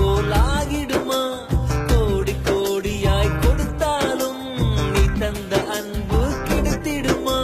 போலாகிடுமா? கோடி கோடியாய் கொடுத்தாலும் நீ தந்த அன்பு கிடைத்திடுமா?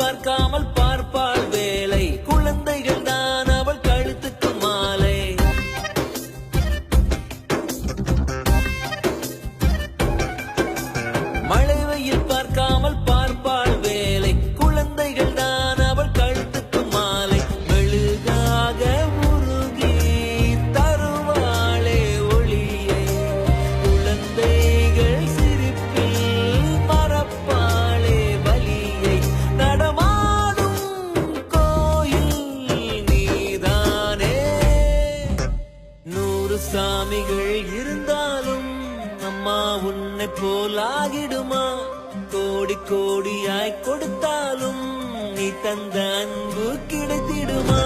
பார்க்காமல் பார்ப்பாள் வேலை, குழந்தைகள் தான் அவள் கழுத்துக்கு மாலை. மழை வெயில் பார்க்காமல் பார்ப்பாள் வேலை, குழந்தைகள் தான் அவள் கழுத்துக்கு மாலை. மெழுகாக உருகி தருவாளே ஒளியை, குழந்தைகள் சிரிப்பில் மறப்பாளே வலியை. சாமிகள் இருந்தாலும் அம்மா உன்னை போலாகிடுமா? கோடி கோடியாய் கொடுத்தாலும் நீ தந்த அன்பு கிடைத்திடுமா?